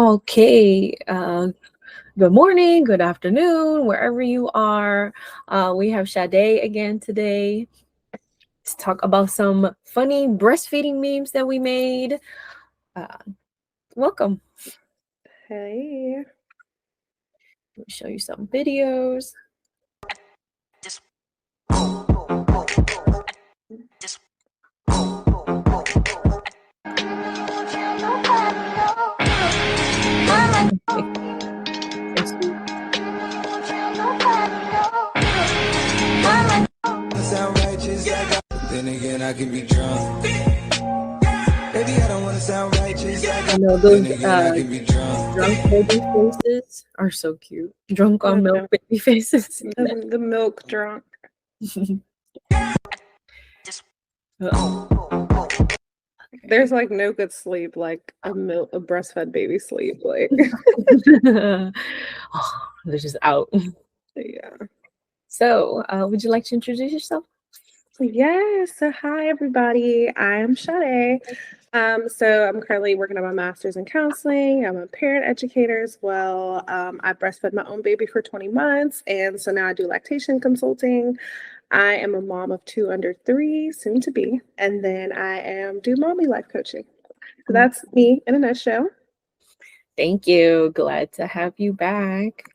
Okay. Good morning, good afternoon, wherever you are. We have Sade again today to talk about some funny breastfeeding memes that we made. Uh, Welcome. Hey. Let me show you some videos. Sound righteous, then again I can be drunk. Baby, I don't want to sound righteous. I know those Then again I can be drunk. drunk baby faces are so cute. Drunk on milk baby faces. The milk drunk. There's like no good sleep like a breastfed baby sleep. Like Oh, they're just out. yeah. So, would you like to introduce yourself? Yes. So hi everybody. I'm Sade. So I'm currently working on my master's in counseling. I'm a parent educator as well. I breastfed my own baby for 20 months, and so now I do lactation consulting. I am a mom of 2 under 3, soon to be, and then I do mommy life coaching. So that's me in a nutshell. Thank you. Glad to have you back.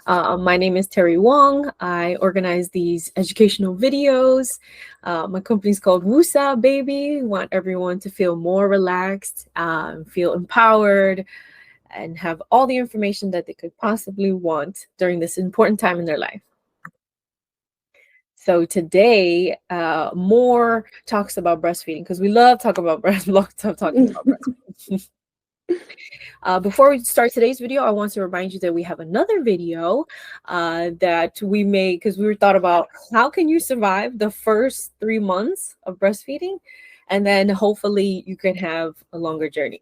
My name is Terry Wong. I organize these educational videos. My company's called Wusa Baby. We want everyone to feel more relaxed, feel empowered, and have all the information that they could possibly want during this important time in their life. So today, more talks about breastfeeding because we love talking about talking about breastfeeding. Before we start today's video, I want to remind you that we have another video that we made because we were thought about how can you survive the first 3 months of breastfeeding, and then hopefully you can have a longer journey.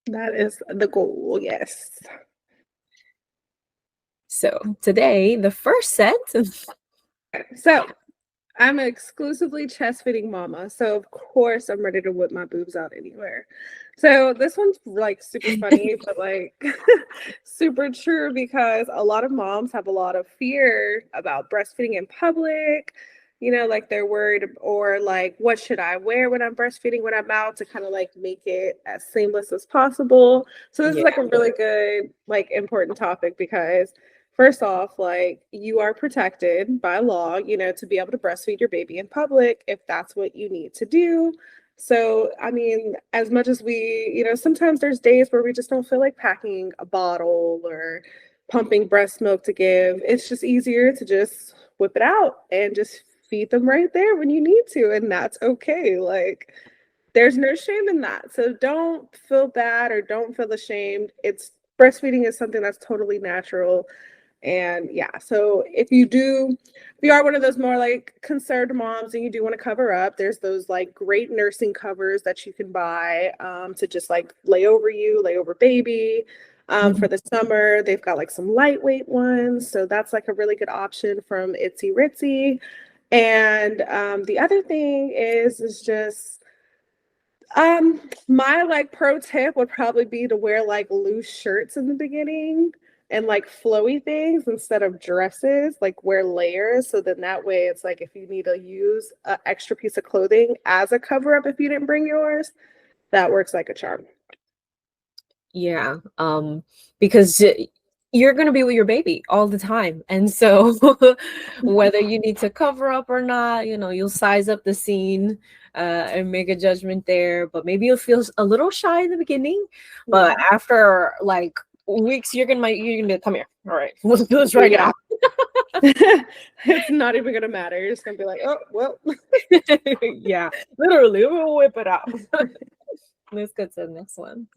That is the goal, yes. So today, the first set. So I'm an exclusively chest feeding mama. So of course I'm ready to whip my boobs out anywhere. So this one's like super funny, but like super true because a lot of moms have a lot of fear about breastfeeding in public. You know, like they're worried or like, what should I wear when I'm breastfeeding when I'm out to kind of like make it as seamless as possible. So this is like a really good, like important topic because first off, like you are protected by law, you know, to be able to breastfeed your baby in public if that's what you need to do. So, I mean, as much as we, you know, sometimes there's days where we just don't feel like packing a bottle or pumping breast milk to give. It's just easier to just whip it out and just feed them right there when you need to. And that's okay. Like, there's no shame in that. So don't feel bad or don't feel ashamed. It's breastfeeding is something that's totally natural. And yeah, so if you are one of those more like concerned moms and you do want to cover up, there's those like great nursing covers that you can buy to just like lay over baby. For the summer, they've got like some lightweight ones. So that's like a really good option from Itsy Ritzy. And the other thing is just my like pro tip would probably be to wear like loose shirts in the beginning and like flowy things instead of dresses, like wear layers. So then that way it's like if you need to use an extra piece of clothing as a cover up if you didn't bring yours, that works like a charm. Yeah, because you're going to be with your baby all the time. And so whether you need to cover up or not, you know, you'll size up the scene and make a judgment there. But maybe you'll feel a little shy in the beginning. But after like weeks, you're gonna come here. All right, let's do this right now. It's not even gonna matter. You're just gonna be like, oh well. Yeah, literally, we'll whip it out. Let's go to the next one.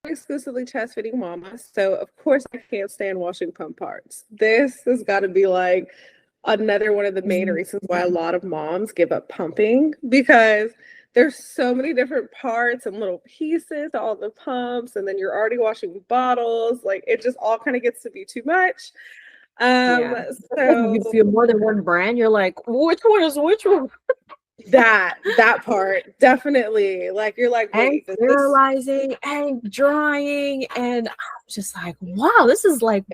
Exclusively chest feeding mama, so of course I can't stand washing pump parts. This has got to be like another one of the main reasons why a lot of moms give up pumping, because there's so many different parts and little pieces to all the pumps, and then you're already washing bottles. Like it just all kind of gets to be too much. So if you feel more than one brand, you're like, which one is which one? That part definitely, like, you're like, and wait, sterilizing and drying, and I'm just like, wow, this is like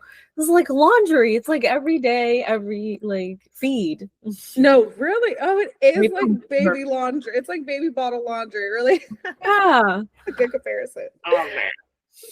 laundry. It's like every day, every like feed. no, really? Oh, it is like Become- baby laundry. It's like baby bottle laundry, really. Yeah. A good comparison. Oh man.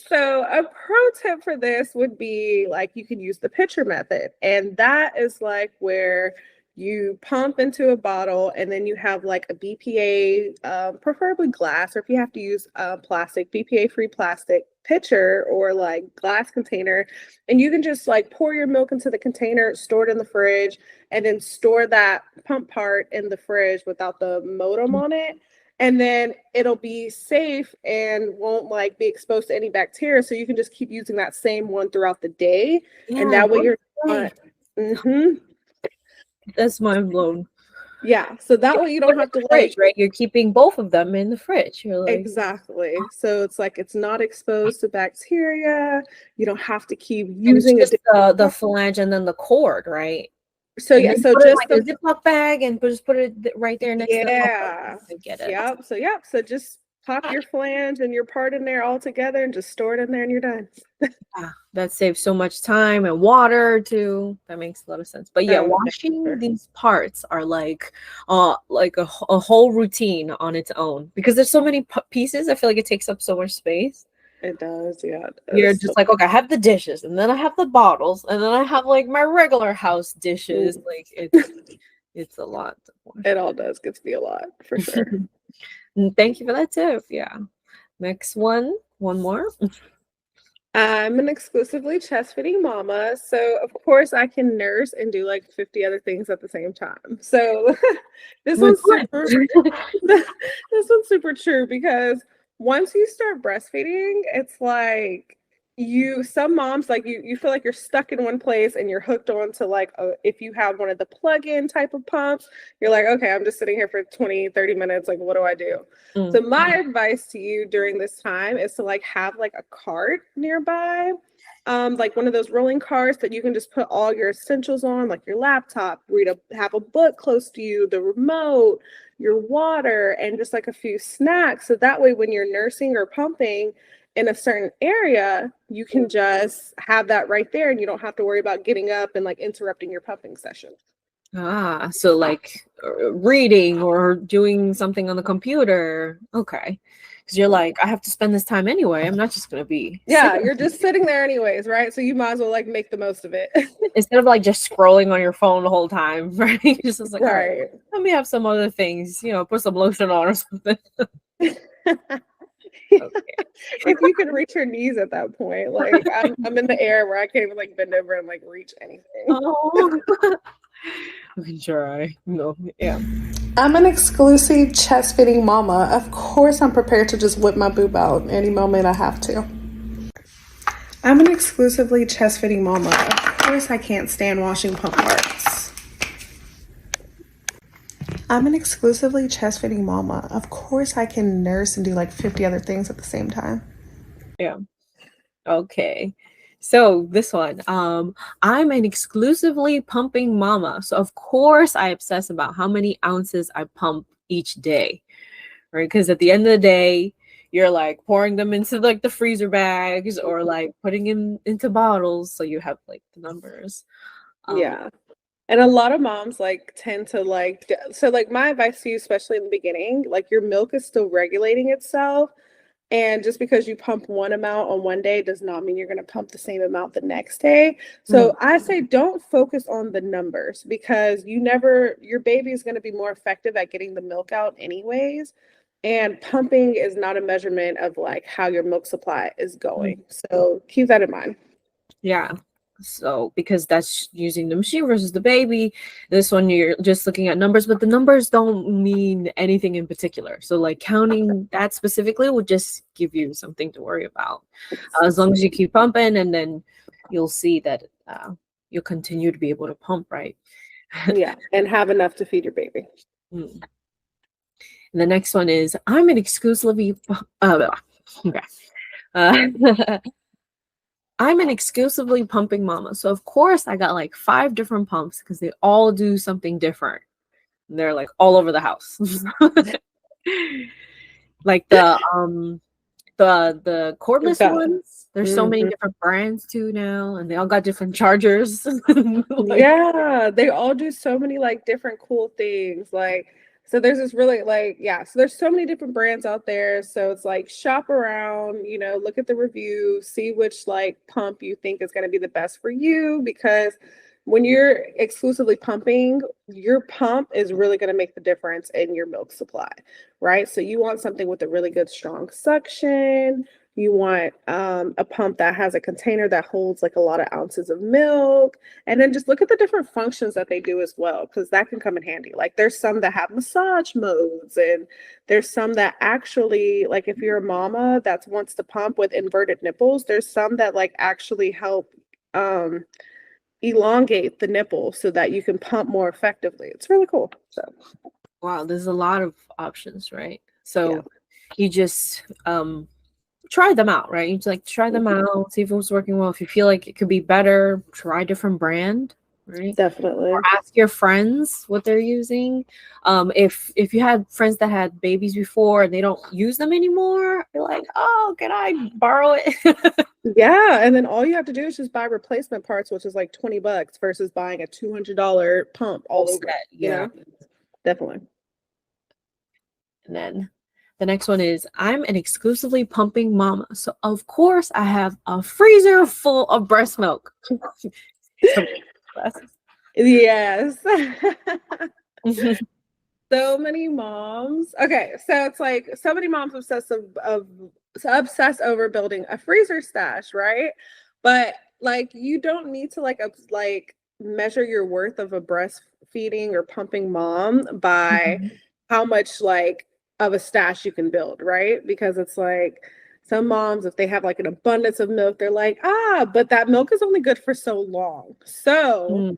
So a pro tip for this would be like you could use the pitcher method. And that is like where you pump into a bottle and then you have like a BPA, preferably glass, or if you have to use plastic, BPA-free plastic pitcher or like glass container. And you can just like pour your milk into the container, store it in the fridge, and then store that pump part in the fridge without the modem on it. And then it'll be safe and won't like be exposed to any bacteria. So you can just keep using that same one throughout the day. Yeah, And that way you're right. That's mind blown. Yeah. So that way you don't have to Fridge, like, right? You're keeping both of them in the fridge. You're like, exactly. So it's like it's not exposed to bacteria. You don't have to keep and it's using just the flange and then the cord, right? So And yeah, then so put it just like a Ziploc bag and just put it right there next to the yeah. I get it. Yep. So just pop your flange and your part in there all together and just store it in there and you're done. Ah, that saves so much time and water too. That makes a lot of sense. But yeah, Oh, washing sure. these parts are like a whole routine on its own because there's so many pieces. I feel like it takes up so much space. It does, yeah. You're just like, okay, I have the dishes, and then I have the bottles, and then I have like my regular house dishes. Like it's a lot to wash. It all does get to be a lot for sure. Thank you for that tip. Yeah. Next one more. I'm an exclusively chest feeding mama, so of course I can nurse and do like 50 other things at the same time. So this one's super this one's super true because once you start breastfeeding, it's like some moms like you feel like you're stuck in one place and you're hooked on to like if you have one of the plug-in type of pumps, you're like, okay, I'm just sitting here for 20-30 minutes, like what do I do? So my advice to you during this time is to like have like a cart nearby, like one of those rolling carts that you can just put all your essentials on, like your laptop, have a book close to you, the remote, your water, and just like a few snacks. So that way when you're nursing or pumping in a certain area, you can just have that right there and you don't have to worry about getting up and like interrupting your pumping session. Ah, so like reading or doing something on the computer. Okay. Because you're like, I have to spend this time anyway. I'm not just going to be. Yeah, you're just sitting there anyways, right? So you might as well like make the most of it. Instead of like just scrolling on your phone the whole time, right? Just like, all right, Right. let me have some other things, put some lotion on or something. If you can reach your knees at that point, like I'm in the air where I can't even like bend over and like reach anything. Oh, I can try. No, yeah. I'm an exclusive chest feeding mama. Of course, I'm prepared to just whip my boob out any moment I have to. I'm an exclusively chest feeding mama. Of course, I can't stand washing pump parts. I'm an exclusively chest feeding mama. Of course, I can nurse and do like 50 other things at the same time. Yeah. Okay. So this one, I'm an exclusively pumping mama. So of course I obsess about how many ounces I pump each day, right? Because at the end of the day, you're like pouring them into like the freezer bags or like putting them into bottles. So you have like the numbers. Yeah. And a lot of moms like tend to like, so like my advice to you, especially in the beginning, like your milk is still regulating itself. And just because you pump one amount on one day does not mean you're going to pump the same amount the next day. So I say don't focus on the numbers because your baby is going to be more effective at getting the milk out anyways. And pumping is not a measurement of like how your milk supply is going. So keep that in mind. Yeah. So because that's using the machine versus the baby, this one you're just looking at numbers, but the numbers don't mean anything in particular. So like counting that specifically will just give you something to worry about. As long as you keep pumping, and then you'll see that you'll continue to be able to pump, right? Yeah, and have enough to feed your baby. And the next one is I'm an exclusively I'm an exclusively pumping mama. So of course I got like 5 different pumps because they all do something different. They're like all over the house. Like the cordless ones. There's so many different brands too now, and they all got different chargers. Like, yeah, they all do so many like different cool things. Like, so there's this really like, yeah, so there's so many different brands out there. So it's like shop around, you know, look at the reviews, see which like pump you think is going to be the best for you, because when you're exclusively pumping, your pump is really going to make the difference in your milk supply, right? So you want something with a really good, strong suction. You want a pump that has a container that holds like a lot of ounces of milk. And then just look at the different functions that they do as well, because that can come in handy. Like there's some that have massage modes, and there's some that actually, like if you're a mama that wants to pump with inverted nipples, there's some that like actually help elongate the nipple so that you can pump more effectively. It's really cool. So wow, there's a lot of options, right? So you just try them out, right? You just like try them out, see if it was working well. If you feel like it could be better, try a different brand, right? definitely. Or ask your friends what they're using. If you had friends that had babies before and they don't use them anymore, you're like, oh, can I borrow it? Yeah, and then all you have to do is just buy replacement parts, which is like $20 versus buying a $200 pump all over. You know, definitely. And then the next one is, I'm an exclusively pumping mama, so of course I have a freezer full of breast milk. Yes. So many moms. Okay, so it's like so many moms obsess over building a freezer stash, right? But like you don't need to like measure your worth of a breastfeeding or pumping mom by how much like of a stash you can build, right? Because it's like some moms, if they have like an abundance of milk, they're like, but that milk is only good for so long. So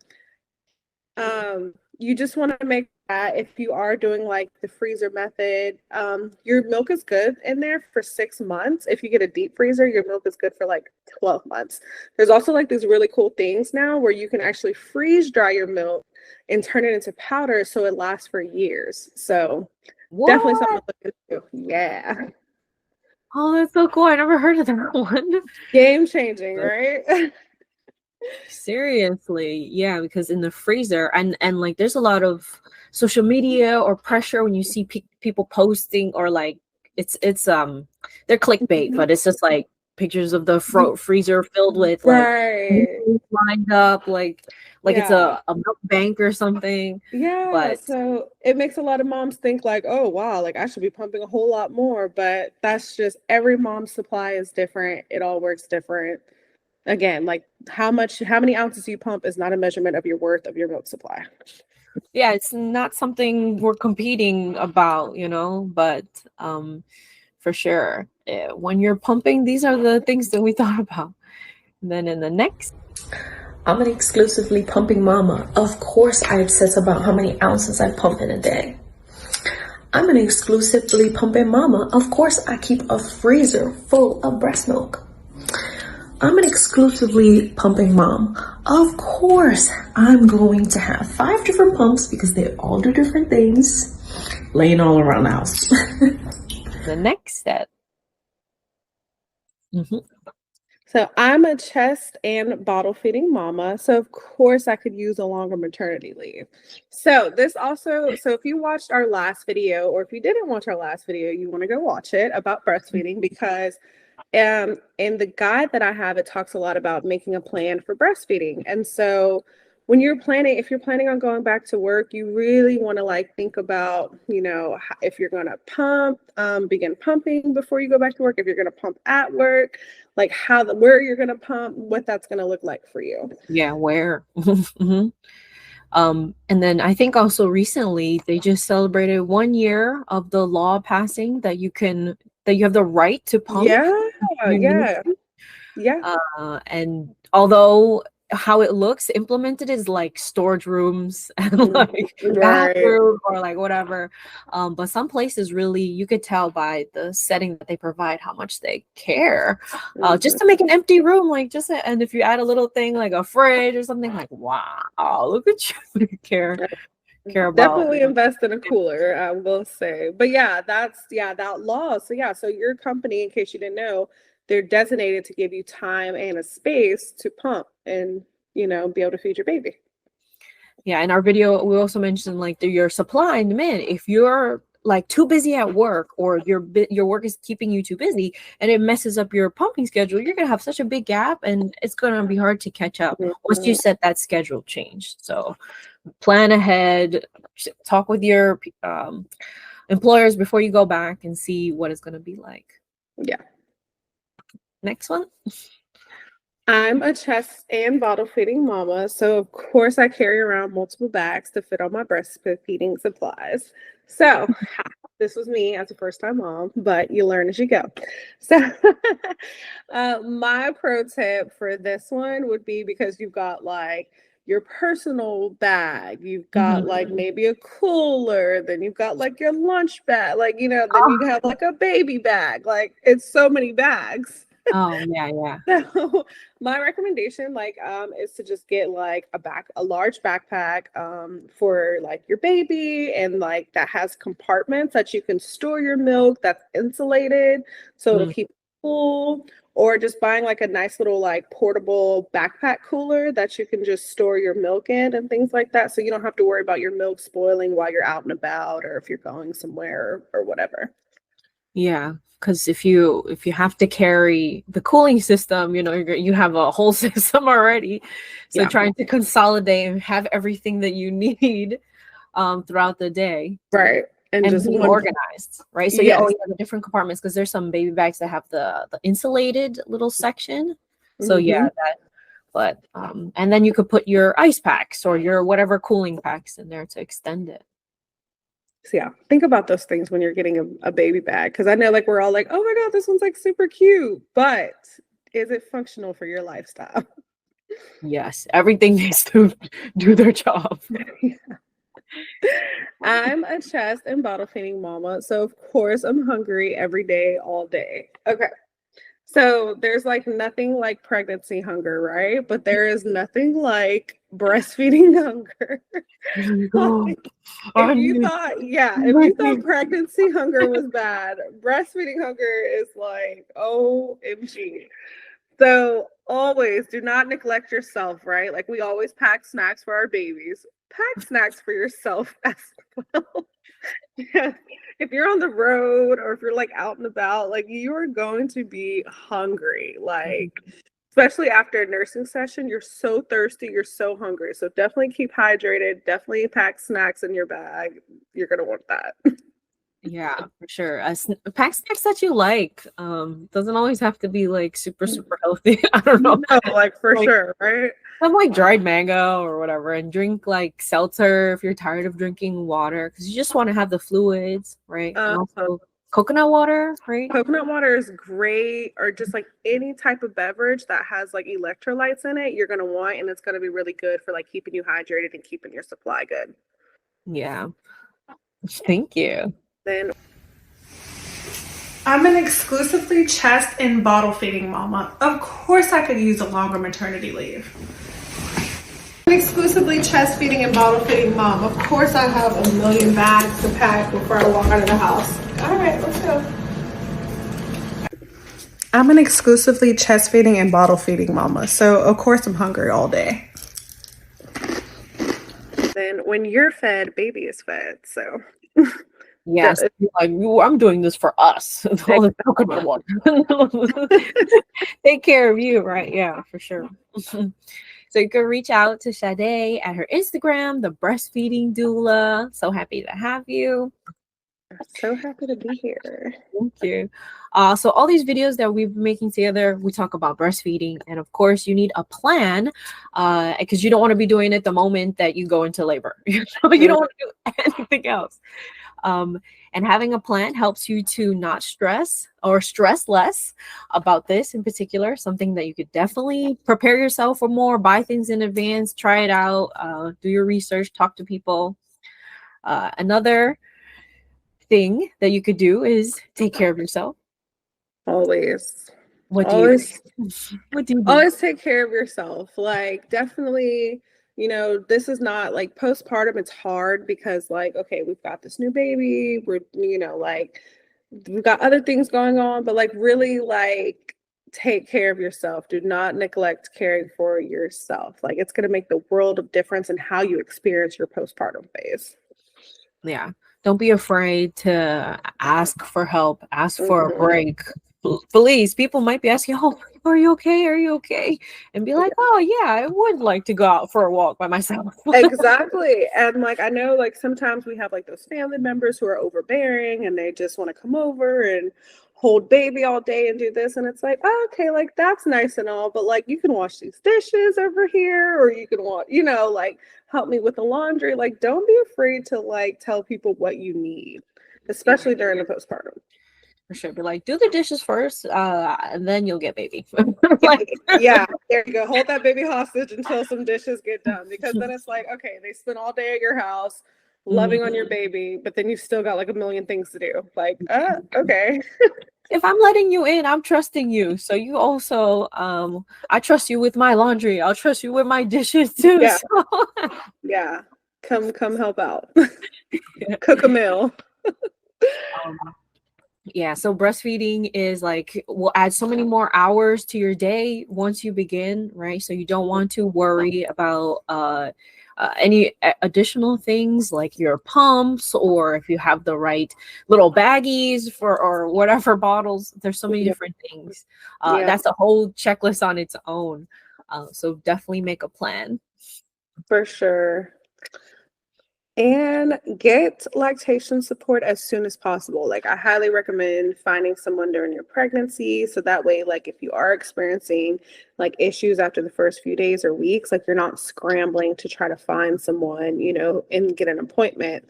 you just want to make that if you are doing like the freezer method, your milk is good in there for 6 months. If you get a deep freezer, your milk is good for like 12 months. There's also like these really cool things now where you can actually freeze dry your milk and turn it into powder so it lasts for years. So definitely something to look into. Yeah. Oh, that's so cool. I never heard of that one. Game changing, right? Seriously, yeah, because in the freezer and like there's a lot of social media or pressure when you see people posting, or like it's they're clickbait, but it's just like pictures of the freezer filled with like lined up like it's a milk bank or something. Yeah, but so it makes a lot of moms think like, oh wow, like I should be pumping a whole lot more, but that's just every mom's supply is different. It all works different. Again, like how many ounces you pump is not a measurement of your worth of your milk supply. Yeah, it's not something we're competing about, you know, but for sure, when you're pumping, these are the things that we thought about. And then in the next, I'm an exclusively pumping mama. Of course, I obsess about how many ounces I pump in a day. I'm an exclusively pumping mama. Of course, I keep a freezer full of breast milk. I'm an exclusively pumping mom. Of course, I'm going to have 5 different pumps because they all do different things laying all around the house. the next step. So I'm a chest and bottle feeding mama. So of course I could use a longer maternity leave. So this also, so if you watched our last video, or if you didn't watch our last video, you want to go watch it about breastfeeding, because in the guide that I have, it talks a lot about making a plan for breastfeeding. And so when you're planning, if you're planning on going back to work, you really want to like think about, you know, if you're going to pump, begin pumping before you go back to work. If you're going to pump at work, like where you're going to pump, what that's going to look like for you. Yeah, where. And then I think also recently they just celebrated 1 year of the law passing that you have the right to pump. And although how it looks implemented is like storage rooms and like bathroom or like whatever, but some places really you could tell by the setting that they provide how much they care, just to make an empty room, like and if you add a little thing like a fridge or something, like wow, look at you care. care about. Definitely invest in a cooler, I will say. But yeah, that's that law. So yeah, so your company, in case you didn't know, they're designated to give you time and a space to pump and be able to feed your baby. Yeah, in our video, we also mentioned like your supply and demand. If you're like too busy at work, or your work is keeping you too busy and it messes up your pumping schedule, you're gonna have such a big gap, and it's gonna be hard to catch up once you set that schedule change. So plan ahead, talk with your employers before you go back, and see what it's gonna be like. Yeah. Next one. I'm a chest and bottle feeding mama, so of course I carry around multiple bags to fit all my breastfeeding supplies. So this was me as a first-time mom, but you learn as you go. So my pro tip for this one would be, because you've got like your personal bag, you've got like maybe a cooler, then you've got like your lunch bag, like then you have like a baby bag, like it's so many bags. Oh yeah. So my recommendation is to just get like a large backpack for like your baby, and like that has compartments that you can store your milk, that's insulated so it'll keep it cool, or just buying like a nice little like portable backpack cooler that you can just store your milk in and things like that, so you don't have to worry about your milk spoiling while you're out and about, or if you're going somewhere or whatever. Yeah, because if you have to carry the cooling system, you have a whole system already. So trying to consolidate and have everything that you need throughout the day, right? And just be organized, right? So you have the different compartments, because there's some baby bags that have the insulated little section. So but and then you could put your ice packs or your whatever cooling packs in there to extend it. So yeah, think about those things when you're getting a baby bag, because I know like we're all like, oh my God, this one's like super cute, but is it functional for your lifestyle? Yes, everything needs to do their job. I'm a chest and bottle feeding mama, so of course I'm hungry every day, all day. Okay. So there's like nothing like pregnancy hunger, right? But there is nothing like breastfeeding hunger. If you thought pregnancy hunger was bad, breastfeeding hunger is like OMG. So always do not neglect yourself, right? Like we always pack snacks for our babies. Pack snacks for yourself as well. Yeah. If you're on the road, or if you're like out and about, like you are going to be hungry, like especially after a nursing session, you're so thirsty, you're so hungry. So definitely keep hydrated, definitely pack snacks in your bag. You're going to want that. Yeah, for sure. Pack snacks that you like. Doesn't always have to be like super healthy. I don't know. No, like for sure, right? Some like dried mango or whatever, and drink like seltzer if you're tired of drinking water, because you just want to have the fluids, right? And also coconut water, right? Coconut water is great, or just like any type of beverage that has like electrolytes in it, you're going to want, and it's going to be really good for like keeping you hydrated and keeping your supply good. Yeah. Thank you. Then I'm an exclusively chest and bottle feeding mama. Of course I could use a longer maternity leave. I'm exclusively chest feeding and bottle feeding mom. Of course I have a million bags to pack before I walk out of the house. All right, let's go. I'm an exclusively chest feeding and bottle feeding mama. So of course I'm hungry all day. Then when you're fed, baby is fed. So yes, like I'm doing this for us. All the coconut water. Take care of you, right? Yeah, for sure. So you can reach out to Sade at her Instagram, the Breastfeeding Doula. So happy to have you. I'm so happy to be here. Thank you. So all these videos that we've been making together, we talk about breastfeeding, and of course you need a plan, because you don't want to be doing it the moment that you go into labor. You don't want to do anything else. And having a plan helps you to not stress, or stress less about this in particular. Something that you could definitely prepare yourself for more, buy things in advance, try it out, do your research, talk to people. Another thing that you could do is take care of yourself. Always. What do you do? Always take care of yourself. Like definitely you know, this is not like postpartum. It's hard because like, okay, we've got this new baby. We're, you know, like we've got other things going on, but like really like take care of yourself. Do not neglect caring for yourself. Like it's going to make the world of difference in how you experience your postpartum phase. Yeah. Don't be afraid to ask for help, ask for a break. Please, people might be asking, oh, are you okay? Are you okay? And be like, oh yeah, I would like to go out for a walk by myself. Exactly. And like I know like sometimes we have like those family members who are overbearing and they just want to come over and hold baby all day and do this, and it's like, oh, okay, like that's nice and all, but like you can wash these dishes over here, or you can want, you know, like help me with the laundry. Like don't be afraid to like tell people what you need, especially during the postpartum. For sure. Be like, do the dishes first, and then you'll get baby. Like, yeah, there you go. Hold that baby hostage until some dishes get done, because then it's like, okay, they spent all day at your house loving on your baby, but then you still got like a million things to do. Like, okay. If I'm letting you in, I'm trusting you. So you also, I trust you with my laundry. I'll trust you with my dishes too. Yeah. So. Yeah. Come help out. Cook a meal. Yeah, so breastfeeding is like, will add so many more hours to your day once you begin, right? So you don't want to worry about any additional things like your pumps, or if you have the right little baggies for, or whatever bottles. There's so many different things. That's a whole checklist on its own. So definitely make a plan. For sure. And get lactation support as soon as possible. Like I highly recommend finding someone during your pregnancy, so that way, like if you are experiencing like issues after the first few days or weeks, like you're not scrambling to try to find someone, you know, and get an appointment,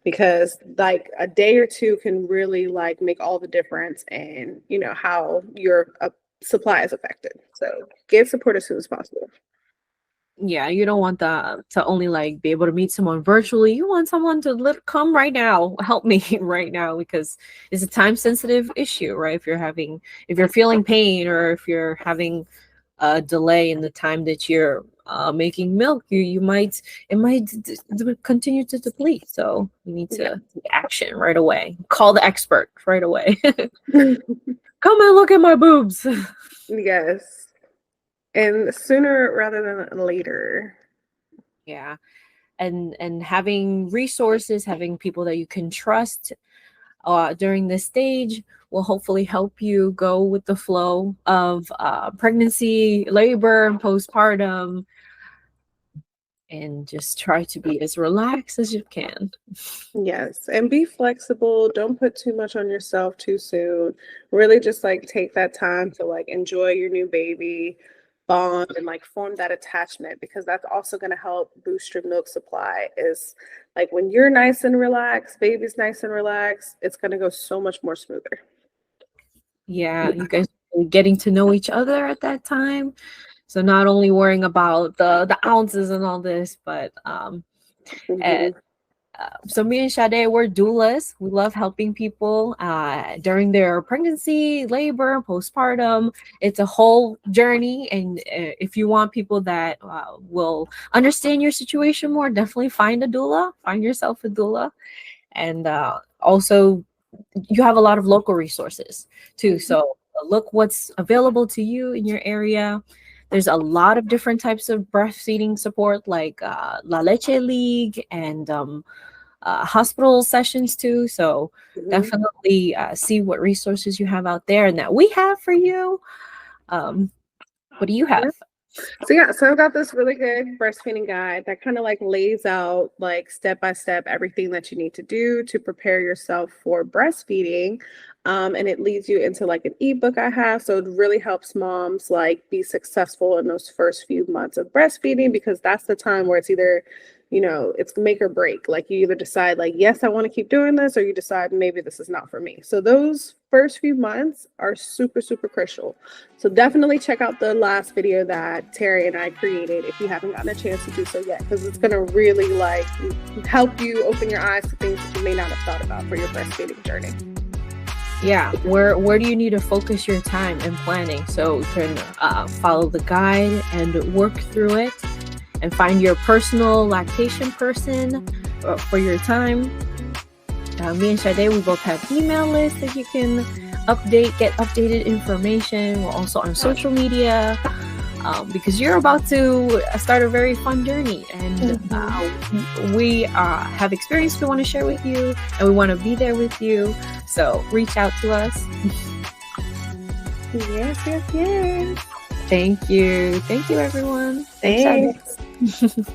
because like a day or two can really like make all the difference in, you know, how your supply is affected. So get support as soon as possible. Yeah, you don't want that to only like be able to meet someone virtually. You want someone to come right now, help me right now, because it's a time sensitive issue, right? If you're feeling pain, or if you're having a delay in the time that you're making milk, it might continue to deplete. So you need to take action right away. Call the expert right away. Come and look at my boobs. Yes. And sooner rather than later. Yeah. And having resources, having people that you can trust during this stage will hopefully help you go with the flow of pregnancy, labor, and postpartum, and just try to be as relaxed as you can. Yes. And be flexible. Don't put too much on yourself too soon. Really just like take that time to like enjoy your new baby, bond, and like form that attachment, because that's also going to help boost your milk supply. Is like when you're nice and relaxed, baby's nice and relaxed, it's going to go so much more smoother. Yeah, you guys are getting to know each other at that time, so not only worrying about the ounces and all this, but and so me and Sade, we're doulas. We love helping people during their pregnancy, labor, postpartum. It's a whole journey. And if you want people that will understand your situation more, definitely find a doula. Find yourself a doula. And also, you have a lot of local resources too. So look what's available to you in your area. There's a lot of different types of breastfeeding support, like La Leche League and hospital sessions too. So definitely see what resources you have out there and that we have for you. What do you have? So I've got this really good breastfeeding guide that kind of like lays out like step by step everything that you need to do to prepare yourself for breastfeeding. And it leads you into like an ebook I have. So it really helps moms like be successful in those first few months of breastfeeding, because that's the time where it's either, you know, it's make or break. Like you either decide like, yes, I want to keep doing this, or you decide maybe this is not for me. So those first few months are super, super crucial. So definitely check out the last video that Terry and I created if you haven't gotten a chance to do so yet, because it's going to really like help you open your eyes to things that you may not have thought about for your breastfeeding journey. Yeah, where do you need to focus your time and planning, so you can follow the guide and work through it. and find your personal lactation person for your time. Me and Sade, we both have email lists that you can get updated information. We're also on social media because you're about to start a very fun journey, and we have experience we want to share with you, and we want to be there with you. So reach out to us. Yes. Thank you everyone. Thanks. Thanks.